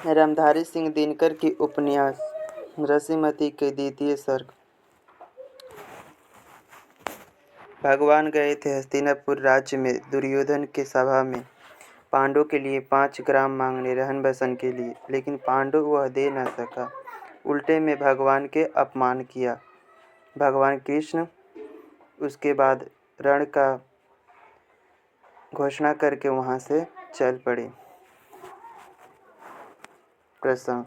रामधारी सिंह दिनकर की उपन्यास रसीमती के द्वितीय सर्ग। भगवान गए थे हस्तिनापुर राज्य में दुर्योधन के सभा में पांडवों के लिए 5 ग्राम मांगने रहन बसन के लिए, लेकिन पांडव वह दे न सका। उल्टे में भगवान के अपमान किया। भगवान कृष्ण उसके बाद रण का घोषणा करके वहां से चल पड़े। प्रसंग: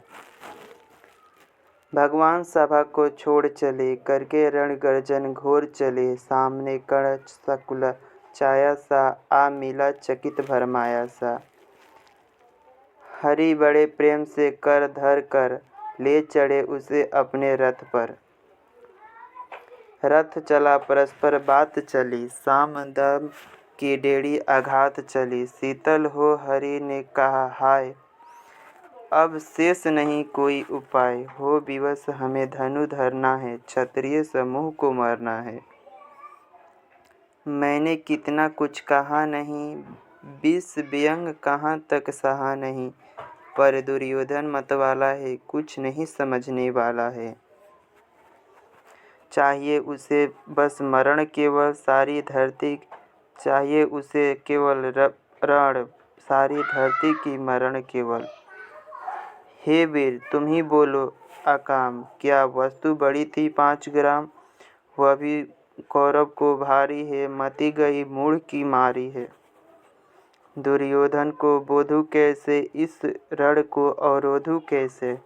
भगवान सभा को छोड़ चले, करके रण गर्जन घोर चले। सामने कर्ण शकुला छाया सा, आ मिला चकित भरमाया सा। हरि बड़े प्रेम से कर धर कर, ले चढ़े उसे अपने रथ पर। रथ चला परस्पर बात चली, साम दाम की डेड़ी आघात चली। शीतल हो हरि ने कहा हाय, अब शेष नहीं कोई उपाय। हो विवश हमें धनु धरना है, क्षत्रिय समूह को मरना है। मैंने कितना कुछ कहा नहीं, विष व्यंग कहाँ तक सहा नहीं। पर दुर्योधन मतवाला है, कुछ नहीं समझने वाला है। चाहिए उसे बस मरण केवल, सारी धरती चाहिए उसे केवल रण, सारी धरती की मरण केवल। हे वीर तुम ही बोलो अकाम, क्या वस्तु बड़ी थी 5 ग्राम। वह भी कौरव को भारी है, मति गई मूढ़ की मारी है। दुर्योधन को बोधू कैसे, इस रण को अवरोधू कैसे।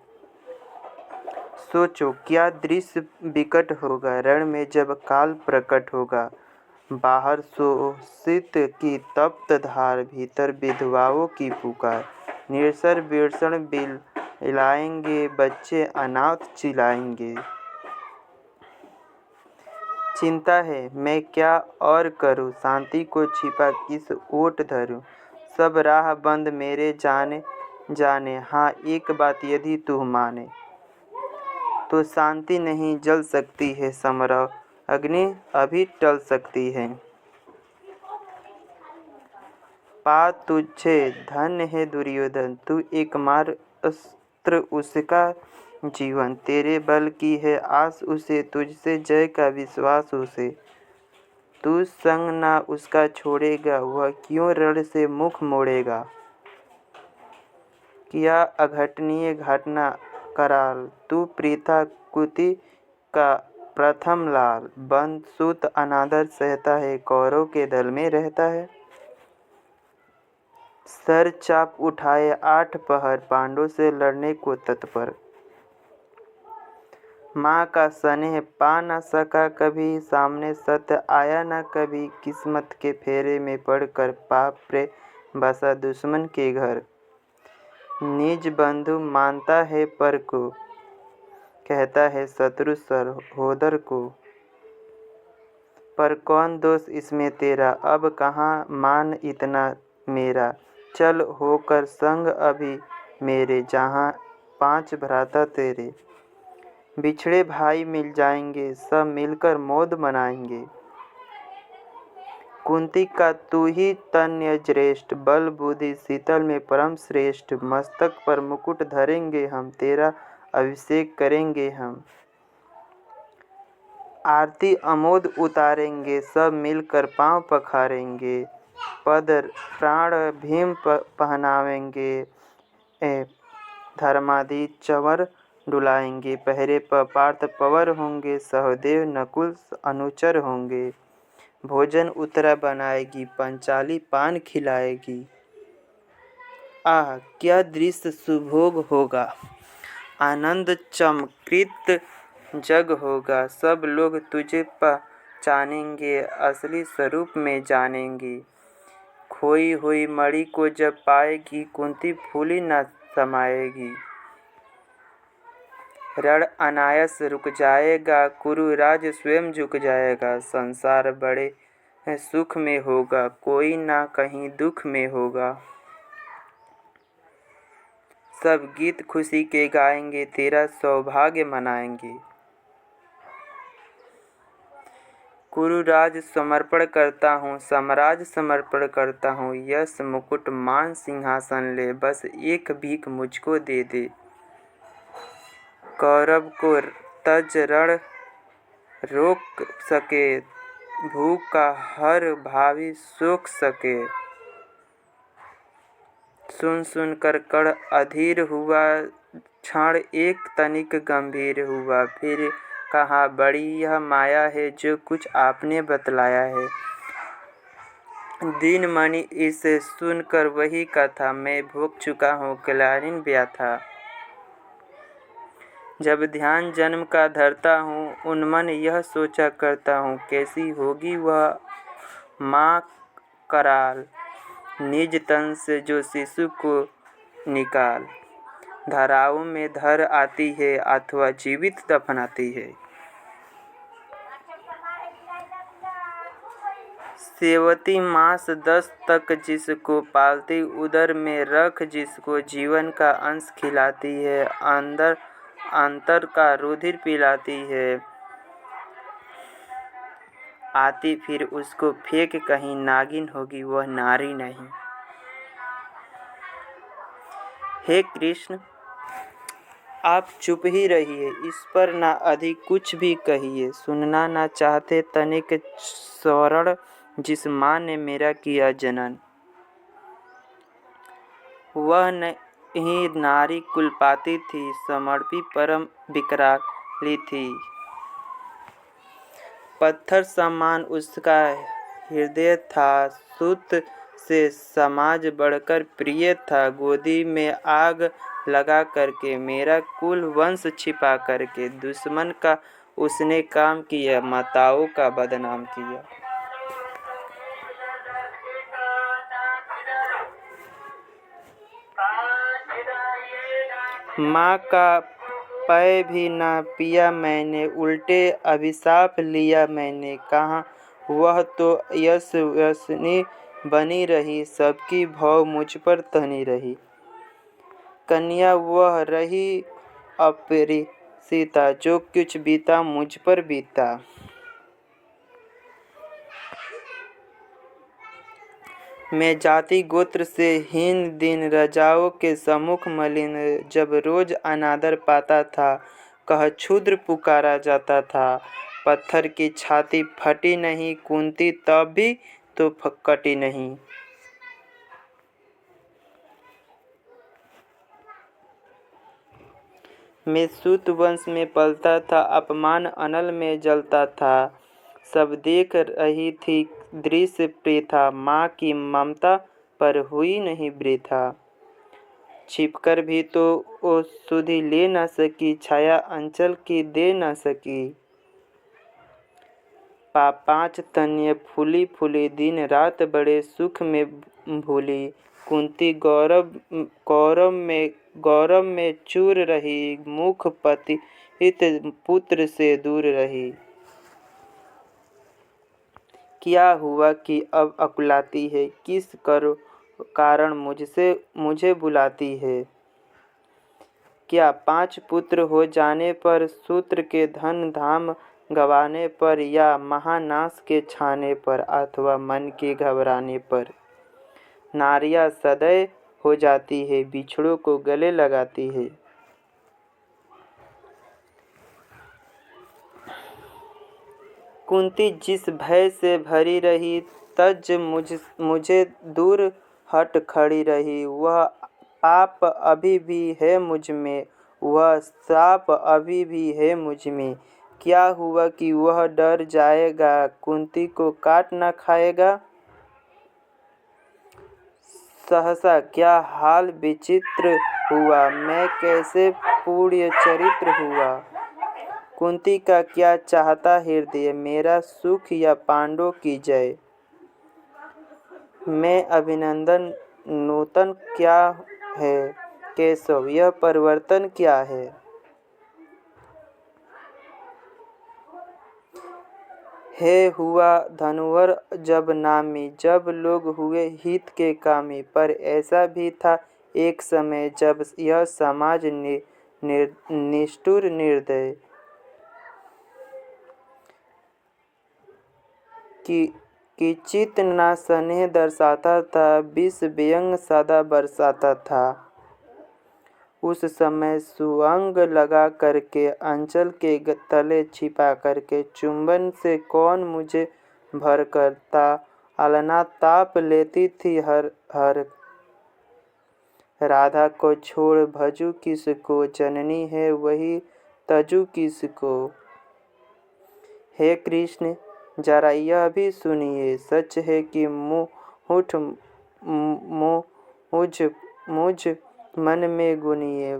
सोचो क्या दृश्य विकट होगा, रण में जब काल प्रकट होगा। बाहर शोषित की तप्त धार, भीतर विधवाओं की पुकार। निरसर विषण बिलाएंगे, बच्चे अनाथ चिल्लाएंगे। चिंता है मैं क्या और करूं, शांति को छिपा किस ओट धरूं। सब राह बंद मेरे जाने जाने, हाँ एक बात यदि तू माने। तो शांति नहीं जल सकती है समरव, अग्नि अभी टल सकती है। पा तुझे धन्य है दुर्योधन, तू एक मार अस्त्र उसका जीवन। तेरे बल की है आस उसे, तुझसे जय का विश्वास उसे। तू संग ना उसका छोड़ेगा, वह क्यों रण से मुख मोड़ेगा। किया अघटनीय घटना कराल, तू प्रीता कुति का प्रथम लाल। बंद सूत अनादर सहता है, कौरव के दल में रहता है। सर चाप उठाए 8 पहर, पांडव से लड़ने को तत्पर। माँ का स्नेह पा न सका कभी, सामने सत्य आया न कभी। किस्मत के फेरे में पड़कर पाप रे बसा दुश्मन के घर। निज बंधु मानता है पर को, कहता है शत्रु सहोदर को। पर कौन दोष इसमें तेरा, अब कहाँ मान इतना मेरा। चल होकर संग अभी मेरे, जहाँ 5 भ्राता तेरे। बिछड़े भाई मिल जाएंगे, सब मिलकर मौज मनाएंगे। कुंती का तू ही तनय ज्येष्ठ, बल बुद्धि शीतल में परम श्रेष्ठ। मस्तक पर मुकुट धरेंगे हम, तेरा अभिषेक करेंगे हम। आरती अमोद उतारेंगे, सब मिलकर पांव पखारेंगे। पद प्राण भीम पहनावेंगे, धर्मादि चंवर डुलाएंगे। पहरे पर पार्थ पवर होंगे, सहदेव नकुल अनुचर होंगे। भोजन उत्तरा बनाएगी, पंचाली पान खिलाएगी। आह क्या दृश्य सुभोग होगा, आनंद चमकृत जग होगा। सब लोग तुझे पहचानेंगे, असली स्वरूप में जानेंगे। खोई हुई मणि को जब पाएगी, कुंती फूली न समाएगी। रण अनायास रुक जाएगा, कुरुराज स्वयं झुक जाएगा। संसार बड़े सुख में होगा, कोई ना कहीं दुख में होगा। सब गीत खुशी के गाएंगे, तेरा सौभाग्य मनाएंगे। कुरुराज समर्पण करता हूँ, साम्राज्य समर्पण करता हूँ, यश मुकुट मान सिंहासन ले, बस एक भीख मुझको दे दे। कौरव को तज रण रोक सके, भूख का हर भावी सोख सके। सुन सुन कर कण अधीर हुआ, क्षण एक तनिक गंभीर हुआ, फिर कहा बड़ी यह माया है जो कुछ आपने बतलाया है। दीन मणि इसे सुनकर वही कथा, मैं भोग चुका हूँ कलारीन व्यथा। जब ध्यान जन्म का धरता हूँ, उन्मन यह सोचा करता हूँ, कैसी होगी वह माँ कराल, निज तन से जो शिशु को निकाल धाराओं में धर आती है अथवा जीवित दफनाती है। सेवती मास 10 तक जिसको पालती, उदर में रख जिसको जीवन का अंश खिलाती है, अंतर का रुधिर पिलाती है, आती फिर उसको फेंक कहीं, नागिन होगी वह नारी नहीं। हे कृष्ण, आप चुप ही रहिए, इस पर ना अधिक कुछ भी कहिए। सुनना ना चाहते तनिक स्वरण, जिस माँ ने मेरा किया जनन, वह नहीं नारी कुलपाती थी, समर्पी परम विकराली थी। पत्थर समान उसका हृदय था, सूत से समाज बढ़कर प्रिय था। गोदी में आग लगा करके, मेरा कुल वंश छिपा करके, दुश्मन का उसने काम किया, माताओं का बदनाम किया। माँ का पै भी ना पिया मैंने, उल्टे अभिशाप लिया मैंने। कहा वह तो यशस्विनी बनी रही, सबकी भौ मुझ पर तनी रही। कन्या वह रही अपरिचिता, जो कुछ बीता मुझ पर बीता। मैं जाति गोत्र से हीन, दिन राजाओं के सम्मुख मलिन, जब रोज अनादर पाता था, कह क्षुद्र पुकारा जाता था। पत्थर की छाती फटी नहीं, कुंती तब भी तो कटी नहीं। मैं सूत वंश में पलता था, अपमान अनल में जलता था। सब देख रही थी दृश्य प्रेथा, माँ की ममता पर हुई नहीं वृथा। छिपकर भी तो वो सुधि ले न सकी, छाया अंचल की दे न सकी। 5 तन्य फूली फूली, दिन रात बड़े सुख में भूली। कुंती गौरव में चूर रही, मुख पतित पुत्र से दूर रही। क्या हुआ कि अब अकुलाती है, किस कारण मुझे बुलाती है। क्या 5 पुत्र हो जाने पर, सूत्र के धन धाम गंवाने पर, या महानाश के छाने पर, अथवा मन के घबराने पर। नारियां सदैव हो जाती है, बिछड़ों को गले लगाती है। कुंती जिस भय से भरी रही, तज मुझे दूर हट खड़ी रही। वह आप अभी भी है मुझ में, वह साप अभी भी है मुझ में। क्या हुआ कि वह डर जाएगा, कुंती को काट न खाएगा। सहसा क्या हाल विचित्र हुआ, मैं कैसे पुण्य चरित्र हुआ। कुंती का क्या चाहता हृदय, मेरा सुख या पांडवों की जय। मैं अभिनंदन नूतन क्या है, केशव यह परिवर्तन क्या है। हे हुआ धनुवर जब नामी, जब लोग हुए हित के कामी। पर ऐसा भी था एक समय, जब यह समाज निष्ठुर निर्दय। कि चित ना स्नेह दर्शाता था, विष व्यंग सदा बरसाता था। उस समय सुअंग लगा करके अंचल के तले छिपा करके चुंबन से कौन मुझे भर करता अलना ताप लेती थी हर हर। राधा को छोड़ भजू किसको, जननी है वही तजू किसको। हे कृष्ण जरा यह भी सुनिए, सच है कि मुठ मुझ मन में गुनिए।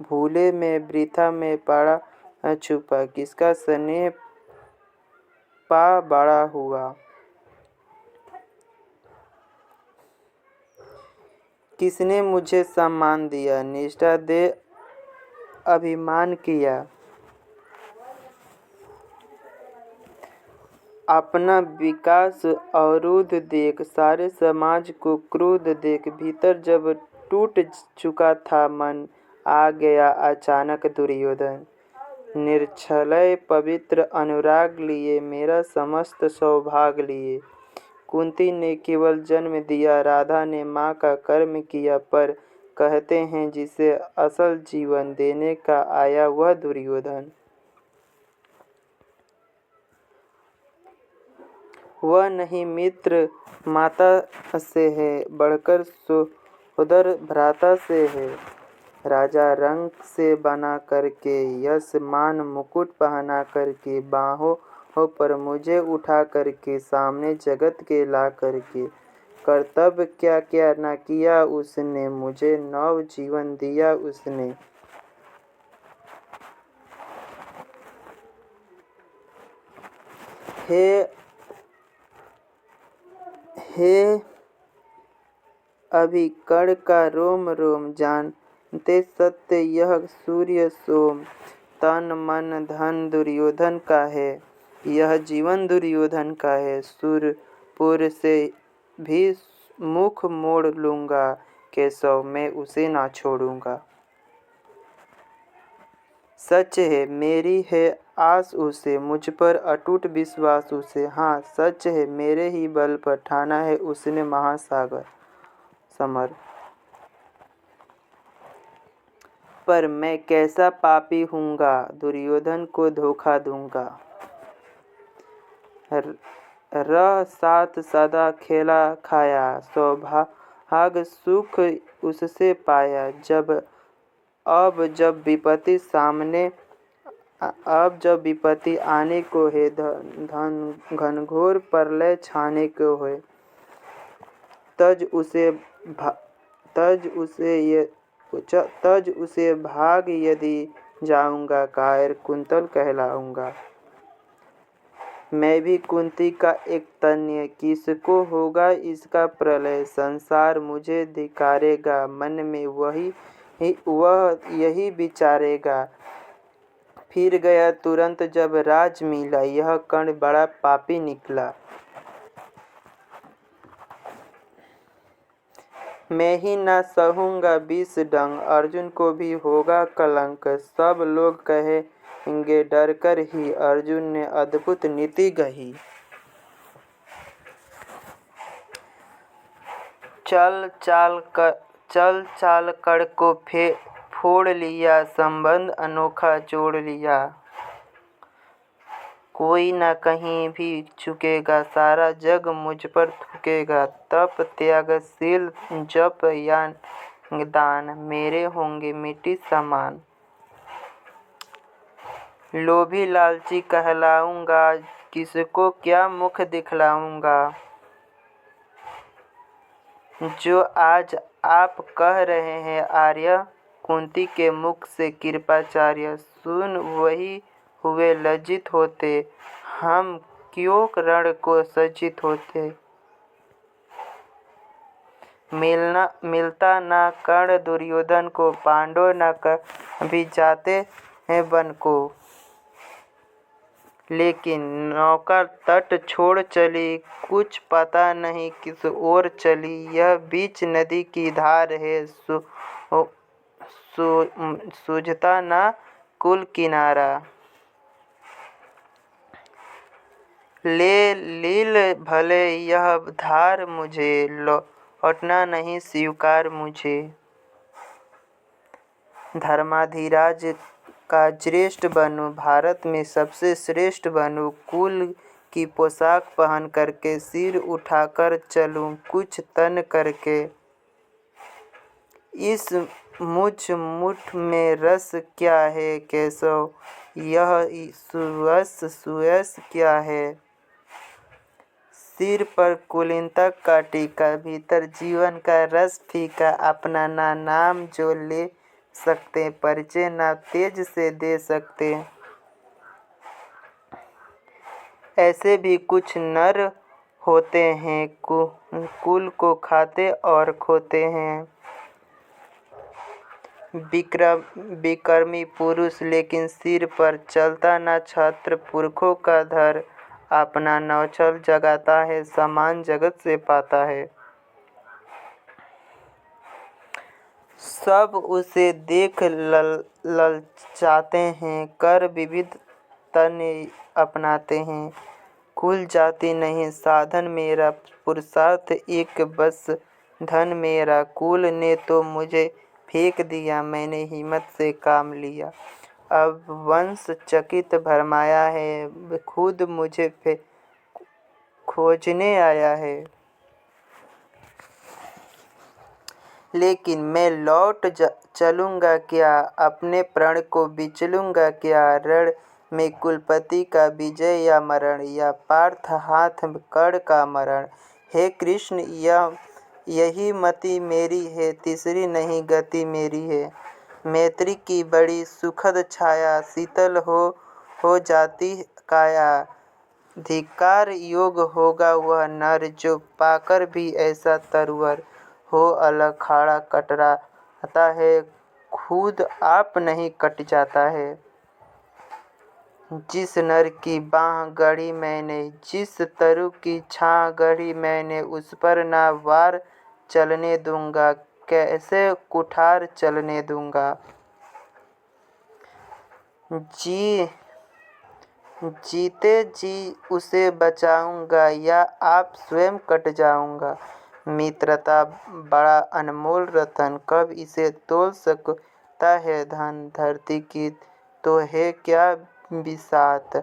भूले में वृथा में पड़ा छुपा, किसका स्नेह पा बड़ा हुआ। किसने मुझे सम्मान दिया, निष्ठा दे अभिमान किया। अपना विकास अवरुद्ध देख, सारे समाज को क्रोध देख, भीतर जब टूट चुका था मन, आ गया अचानक दुर्योधन। निर्छलय पवित्र अनुराग लिए, मेरा समस्त सौभाग्य लिए। कुंती ने केवल जन्म दिया, राधा ने माँ का कर्म किया, पर कहते हैं जिसे असल जीवन देने का आया वह दुर्योधन। वह नहीं मित्र माता से है, बढ़कर सोदर भ्राता से है। राजा रंग से बना करके, यश मान मुकुट पहना करके, बाहों पर मुझे उठा करके, सामने जगत के ला करके, कर्तव्य क्या क्या न किया उसने, मुझे नव जीवन दिया उसने। हे अभी कण का रोम रोम, जानते सत्य यह सूर्य सोम। तन मन धन दुर्योधन का है, यह जीवन दुर्योधन का है। सुरपुर से भी मुख मोड़ लूँगा, केशव मैं उसे ना छोड़ूंगा। सच है मेरी है आस उसे, मुझ पर अटूट विश्वास उसे। हाँ सच है मेरे ही बल पर ठाना है उसने महासागर समर। पर मैं कैसा पापी हूँगा, दुर्योधन को धोखा दूंगा। रह साथ सदा खेला खाया, सौभाग्य सुख उससे पाया। जब विपत्ति सामने, अब जब विपत्ति आने को है, घनघोर प्रलय छाने को है, तज उसे भाग यदि जाऊंगा, कायर कुंतल कहलाऊंगा। मैं भी कुंती का एक तन्य, किसको होगा इसका प्रलय। संसार मुझे धिक्कारेगा, मन में वह यही विचारेगा। फिर गया तुरंत जब राज मिला, यह कर्ण बड़ा पापी निकला। मैं ही न सहूँगा विष डंग, अर्जुन को भी होगा कलंक। सब लोग कहेंगे डर कर ही, अर्जुन ने अद्भुत नीति गही। चल चाल कर को फोड़ लिया, संबंध अनोखा जोड़ लिया। कोई न कहीं भी झुकेगा, सारा जग मुझ पर थूकेगा। तप त्यागशील जप या दान, मेरे होंगे मिट्टी समान। लोभी लालची कहलाऊंगा, किसको क्या मुख दिखलाऊंगा। जो आज आप कह रहे हैं आर्य, कुंती के मुख से कृपाचार्य, सुन वही हुए लज्जित होते, हम क्यों रण को सज्जित होते। मिलता न कर्ण दुर्योधन को, पांडव न कभी जाते हैं वन को। लेकिन नौका तट छोड़ चली, कुछ पता नहीं किस ओर चली। यह बीच नदी की धार है, सूझता न कुल किनारा। ले लील भले यह धार मुझे, लौटना नहीं स्वीकार मुझे। धर्माधिराज का ज्येष्ठ बनूं, भारत में सबसे श्रेष्ठ बनूं, कुल की पोशाक पहन करके सिर उठाकर चलूं कुछ तन करके। इस मुझ मुठ में रस क्या है केशव, यह सुयस क्या है। सिर पर कुलीनता का टीका, भीतर जीवन का रस फीका। अपना ना नाम जो ले सकते, परिचय ना तेज से दे सकते। ऐसे भी कुछ नर होते हैं, कुल को खाते और खोते हैं। विक्रमी पुरुष लेकिन सिर पर चलता न छत्र, पुरखों का धर अपना नौछल जगाता है, समान जगत से पाता है। सब उसे देख ललचाते हैं, कर विविध तने अपनाते हैं। कुल जाति नहीं साधन मेरा, पुरुषार्थ एक बस धन मेरा। कुल ने तो मुझे फेंक दिया, मैंने हिम्मत से काम लिया। अब वंश चकित भरमाया है, खुद मुझे खोजने आया है। लेकिन मैं लौट चलूँगा क्या, अपने प्रण को बिचलूँगा क्या। रण में कुलपति का विजय या मरण, या पार्थ हाथ कड़ का मरण। हे कृष्ण यही मति मेरी है, तीसरी नहीं गति मेरी है। मैत्री की बड़ी सुखद छाया, शीतल हो जाती काया। धिक्कार योग होगा वह नर, जो पाकर भी ऐसा तरवर हो। अलग खाड़ा कटराता है, खुद आप नहीं कट जाता है। जिस नर की बाँह गढ़ी मैंने, जिस तरु की छाँ गढ़ी मैंने, उस पर ना वार चलने दूंगा, कैसे कुठार चलने दूंगा। जीते जी उसे बचाऊंगा, या आप स्वयं कट जाऊंगा। मित्रता बड़ा अनमोल रतन, कब इसे तोल सकता है धन। धरती की तो है क्या बिसात,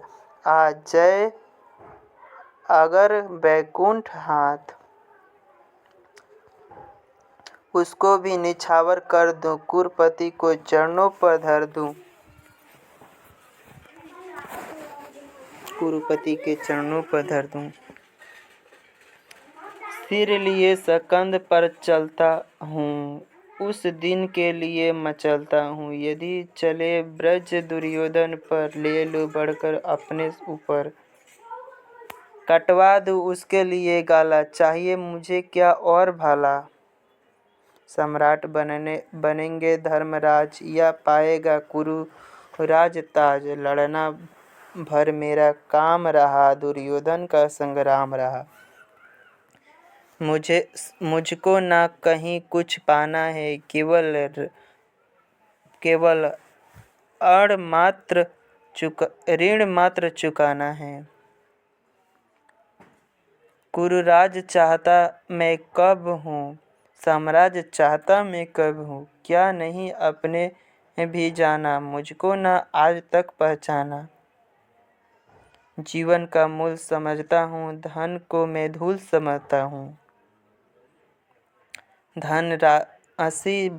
आ जाए अगर बैकुंठ हाथ। उसको भी निछावर कर दूं, कुरपति को चरणों पर धर दूं। कुरुपति के चरणों पर धर दूं। सिर लिए सकंद पर चलता हूँ, उस दिन के लिए मचलता हूँ। यदि चले ब्रज दुर्योधन पर, ले लूँ बढ़कर अपने ऊपर। कटवा दूँ उसके लिए गाला, चाहिए मुझे क्या और भाला। सम्राट बनेंगे धर्मराज, या पाएगा कुरु राज ताज। लड़ना भर मेरा काम रहा, दुर्योधन का संग्राम रहा। मुझको ना कहीं कुछ पाना है, केवल ऋण मात्र चुकाना है। कुरुराज चाहता मैं कब हूँ, साम्राज्य चाहता मैं कब हूँ। क्या नहीं अपने भी जाना, मुझको ना आज तक पहचाना। जीवन का मूल समझता हूँ, धन को मैं धूल समझता हूँ। धन राशि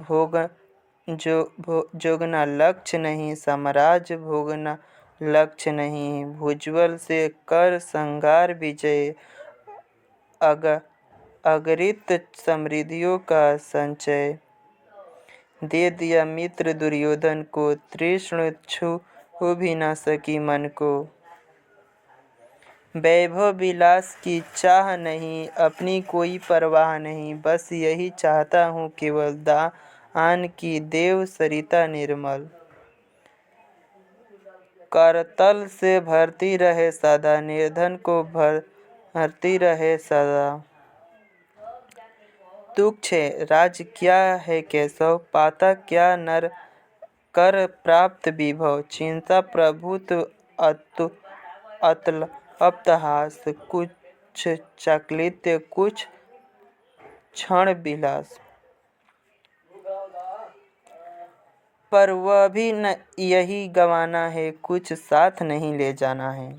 जोगना लक्ष्य नहीं, साम्राज्य भोगना लक्ष्य नहीं। भुजबल से कर संहार विजय, अगणित समृद्धियों का संचय। दे दिया मित्र दुर्योधन को, तृष्ण छू भी ना सकी मन को। वैभव विलास की चाह नहीं, अपनी कोई परवाह नहीं। बस यही चाहता हूँ केवल, दान की देव सरिता निर्मल। करतल से भरती रहे सदा, निर्धन को भरती रहे सदा। तुच्छ राज क्या है केशव, पाता क्या नर कर प्राप्त विभव। चिंता प्रभुत्व अतुल अपतहास, कुछ चाकलित्य, कुछ क्षण विलास, पर वह भी न यही गंवाना है, कुछ साथ नहीं ले जाना है।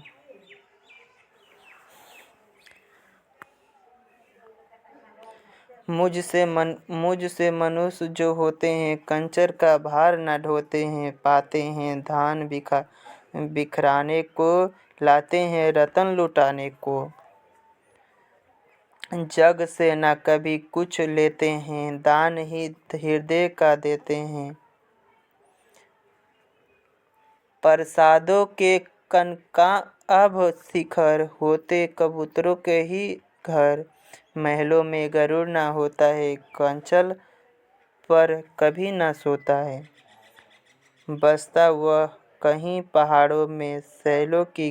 मुझसे मनुष्य जो होते हैं, कंचर का भार न ढोते हैं, पाते हैं धान बिखराने को, लाते हैं रतन लुटाने को। जग से न कभी कुछ लेते हैं, दान ही हृदय का देते हैं। प्रसादों के कनका अब शिखर, होते कबूतरों के ही घर। महलों में गरुड़ ना होता है, कंचल पर कभी ना सोता है। बसता वह कहीं पहाड़ों में, सैलों की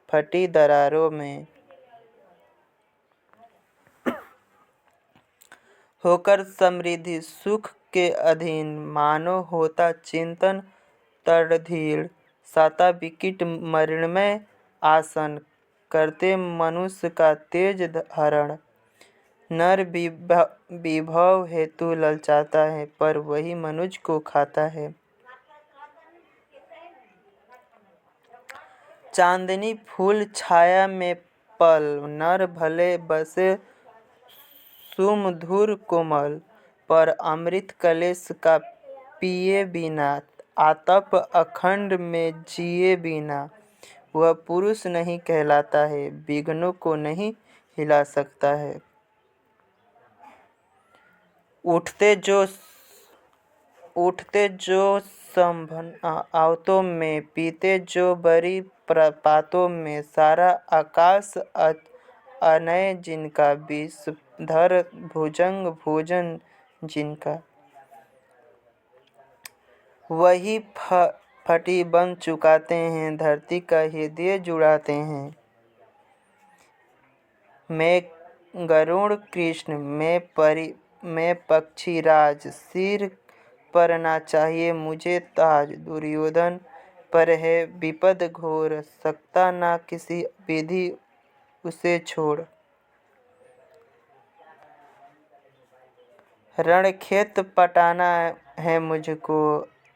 फटी दरारों में। होकर समृद्धि सुख के अधीन, मानो होता चिंतन तड़धीड़। साता विकट मरणमय आसन, करते मनुष्य का तेज हरण। नर विभव हेतु ललचाता है, पर वही मनुज को खाता है। चांदनी फूल छाया में पल, नर भले बसे सुमधुर कोमल। पर अमृत कलेश का पिए बिना, आतप अखंड में जिए बिना, वह पुरुष नहीं कहलाता है, विघ्नों को नहीं हिला सकता है। उठते जो संभन आवतों में, पीते जो बरी प्रपातों में, सारा आकाश अनय जिनका, विषधर भुजंग भोजन जिनका। वही फटी बन चुकाते हैं, धरती का हृदय जुड़ाते हैं। मैं गरुड़ कृष्ण, मैं पक्षी राज, सिर पर ना चाहिए मुझे ताज। दुर्योधन पर है विपद घोर, सकता ना किसी विधि उसे छोड़। रणखेत पटाना है मुझको,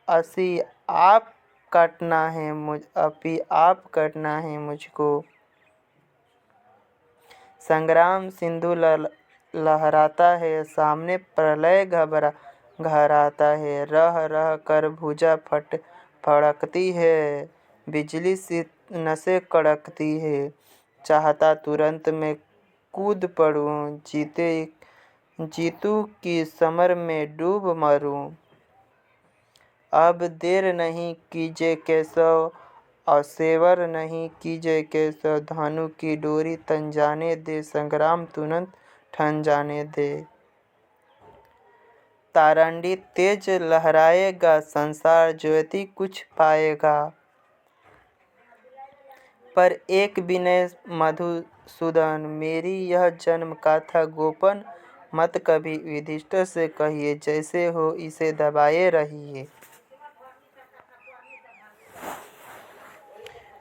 अपी आप काटना है मुझको। संग्राम सिंधु लहराता है, सामने प्रलय घहराता है। रह रह कर भुजा फड़कती है, बिजली सी नसें कड़कती है। चाहता तुरंत मैं कूद पड़ूं, जीतू की समर में डूब मरूं। अब देर नहीं कीजिए केशव, असेवर नहीं कीजिए केशव। धानु की डोरी तन जाने दे, संग्राम तुरंत ठन जाने दे। तारंडी तेज लहराएगा, संसार ज्योति कुछ पाएगा। पर एक विनय मधुसूदन, मेरी यह जन्म गाथा गोपन मत कभी युधिष्ठिर से कहिए। जैसे हो इसे दबाए रहिए।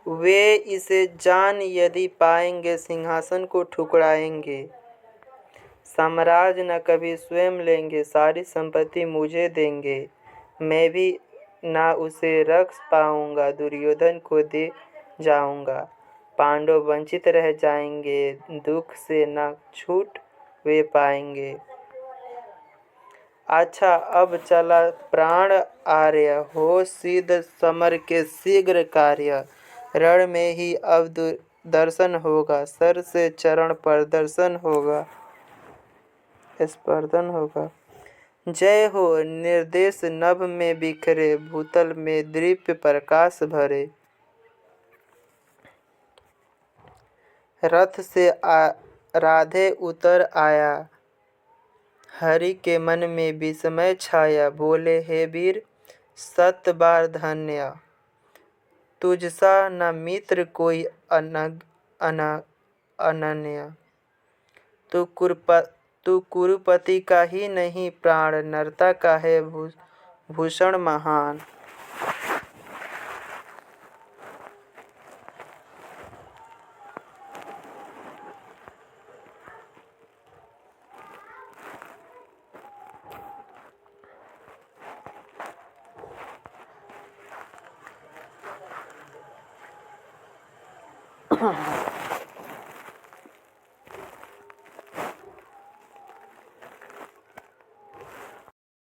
वे इसे जान यदि पाएंगे, सिंहासन को ठुकराएंगे। साम्राज्य न कभी स्वयं लेंगे, सारी संपत्ति मुझे देंगे। मैं भी ना उसे रख पाऊंगा, दुर्योधन को दे जाऊंगा। पांडव वंचित रह जाएंगे, दुख से न छूट वे पाएंगे। अच्छा अब चला प्राण आर्य, हो सिद्ध समर के शीघ्र कार्य। रण में ही अब दर्शन होगा, सर से चरण पर दर्शन होगा, स्पर्धन होगा। जय हो निर्देश नभ में बिखरे, भूतल में दिव्य प्रकाश भरे। रथ से राधे उतर आया, हरि के मन में विस्मय छाया। बोले हे वीर सत बार धन्य, तुझसा न मित्र कोई अनन्य। तू कुरुपति का ही नहीं प्राण, नरता का है भूषण महान। हाँ।